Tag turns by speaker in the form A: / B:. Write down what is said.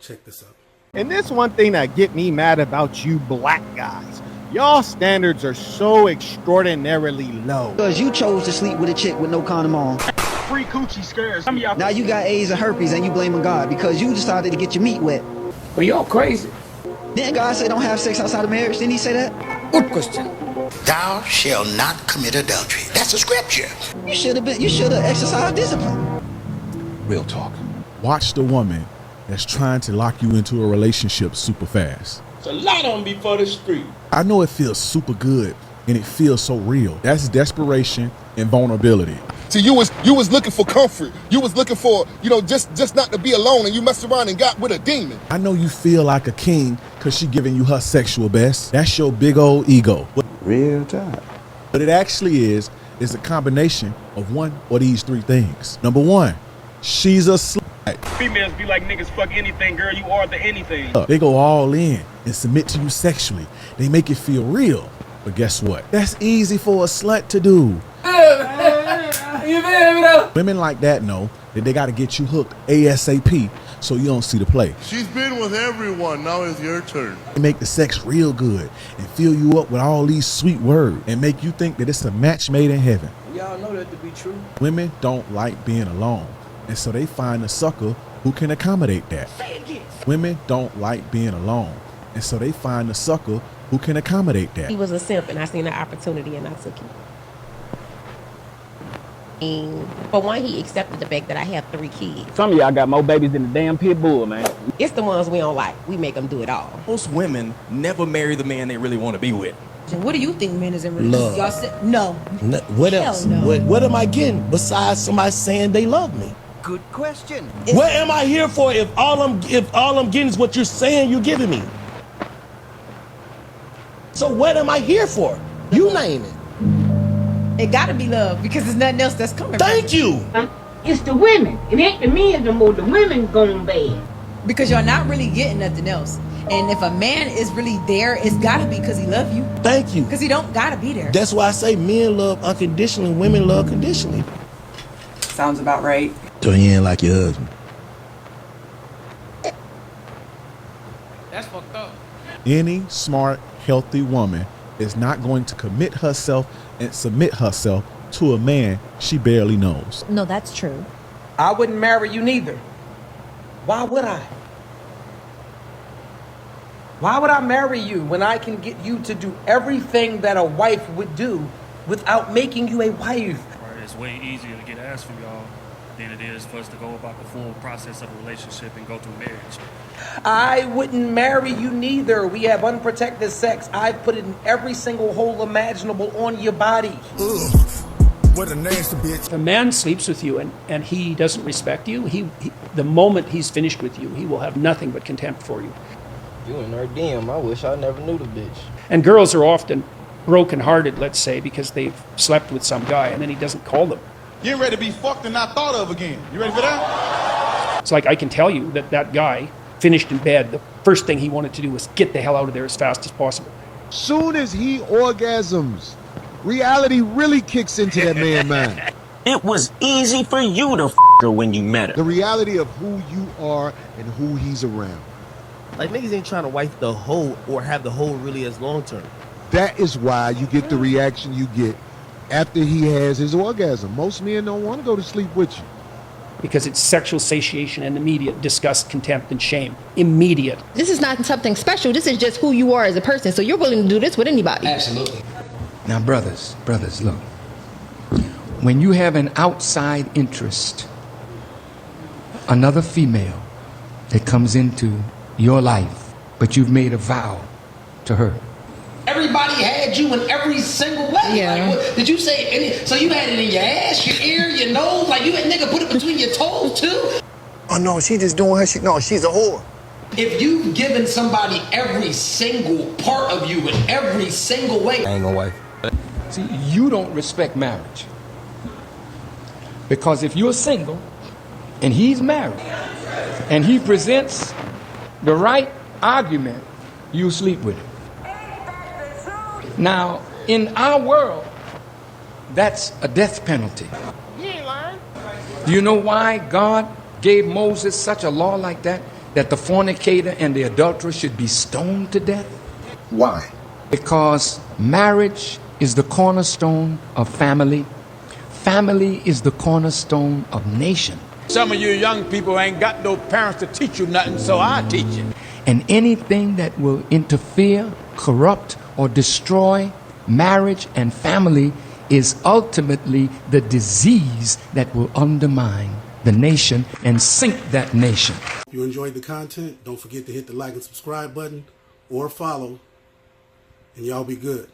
A: Check this out.
B: And this one thing that get me mad about you black guys. Y'all standards are so extraordinarily low.
C: Because you chose to sleep with a chick with no condom on.
D: Free coochie scares.
C: Now you got AIDS and herpes and you blaming God because you decided to get your meat wet.
E: Well, y'all crazy.
C: Didn't God say don't have sex outside of marriage? Didn't he say that?
E: Good question.
F: Thou shalt not commit adultery. That's a scripture.
C: You should have exercised discipline.
G: Real talk. Watch the woman that's trying to lock you into a relationship super fast.
H: It's a lot on before the street.
G: I know it feels super good and it feels so real. That's desperation and vulnerability.
I: See, you was looking for comfort. You was looking for, just not to be alone, and you messed around and got with a demon.
G: I know you feel like a king because she giving you her sexual best. That's your big old ego.
J: Real time.
G: What it actually is a combination of one or these three things. Number one, she's a slut.
D: Females be like, niggas fuck anything, girl, you are the anything.
G: They go all in and submit to you sexually. They make it feel real. But guess what? That's easy for a slut to do. Women like that know that they got to get you hooked ASAP so you don't see the play.
K: She's been with everyone. Now it's your turn.
G: They make the sex real good and fill you up with all these sweet words and make you think that it's a match made in heaven.
E: Y'all know that to be true.
G: Women don't like being alone, and so they find a sucker who can accommodate that. Women don't like being alone, and so they find a sucker who can accommodate that.
L: He was a simp, and I seen the opportunity, and I took it. For one, he accepted the fact that I have 3 kids.
D: Some of y'all got more babies than the damn pit bull, man.
L: It's the ones we don't like. We make them do it all.
M: Most women never marry the man they really want to be with.
N: What do you think men is in
O: Love.
N: Y'all said no.
O: What else?
N: No.
O: What am I getting besides somebody saying they love me?
C: Good question.
O: What am I here for if all I'm getting is what you're saying you're giving me? So what am I here for? You name it.
N: It gotta be love because there's nothing else that's coming.
O: Thank you.
P: It's the women. It ain't the men no more. The women going bad.
N: Because you're not really getting nothing else. And if a man is really there, it's gotta be because he love you.
O: Thank you.
N: Because he don't gotta be there.
O: That's why I say men love unconditionally, women love conditionally.
Q: Sounds about right.
O: So you ain't like your husband.
E: That's fucked up.
G: Any smart, healthy woman is not going to commit herself and submit herself to a man she barely knows.
N: No, that's true.
E: I wouldn't marry you neither. Why would I? Why would I marry you when I can get you to do everything that a wife would do without making you a wife?
R: Right, it's way easier to get ass for y'all than it is for us to go about the full process of a relationship and go through marriage.
E: I wouldn't marry you neither. We have unprotected sex. I've put it in every single hole imaginable on your body.
I: Ugh, what a nasty bitch.
S: If a man sleeps with you and he doesn't respect you, he the moment he's finished with you, he will have nothing but contempt for you.
T: You in her DM. I wish I never knew the bitch.
S: And girls are often broken-hearted, let's say, because they've slept with some guy and then he doesn't call them.
F: You're ready to be fucked and not thought of again. You ready for that?
S: It's like I can tell you that guy finished in bed, the first thing he wanted to do was get the hell out of there as fast as possible.
B: Soon as he orgasms, reality really kicks into that man's mind.
M: It was easy for you to f her when you met her.
B: The reality of who you are and who he's around.
M: Like, niggas ain't trying to wife the hoe or have the hoe really as long term.
B: That is why you get the reaction you get after he has his orgasm. Most men don't want to go to sleep with you.
S: Because it's sexual satiation and immediate disgust, contempt, and shame. Immediate.
N: This is not something special. This is just who you are as a person. So you're willing to do this with anybody.
Q: Absolutely.
J: Now, brothers, look. When you have an outside interest, another female that comes into your life, but you've made a vow to her.
E: Everybody had you in every single way.
N: Yeah.
E: Like, what, did you say any? So you had it in your ass, your ear, your nose? Like you had nigga put it between your toes too?
F: Oh no, she just doing her shit. No, she's a whore.
E: If you've given somebody every single part of you in every single way.
M: I ain't gonna wife.
J: See, you don't respect marriage. Because if you're single and he's married and he presents the right argument, you sleep with him. Now, in our world, that's a death penalty.
E: You ain't lying.
J: Do you know why God gave Moses such a law like that? That the fornicator and the adulterer should be stoned to death?
A: Why?
J: Because marriage is the cornerstone of family. Family is the cornerstone of nation.
H: Some of you young people ain't got no parents to teach you nothing, so I teach you.
J: And anything that will interfere, corrupt, or destroy marriage and family is ultimately the disease that will undermine the nation and sink that nation.
U: If you enjoyed the content, don't forget to hit the like and subscribe button or follow, and y'all be good.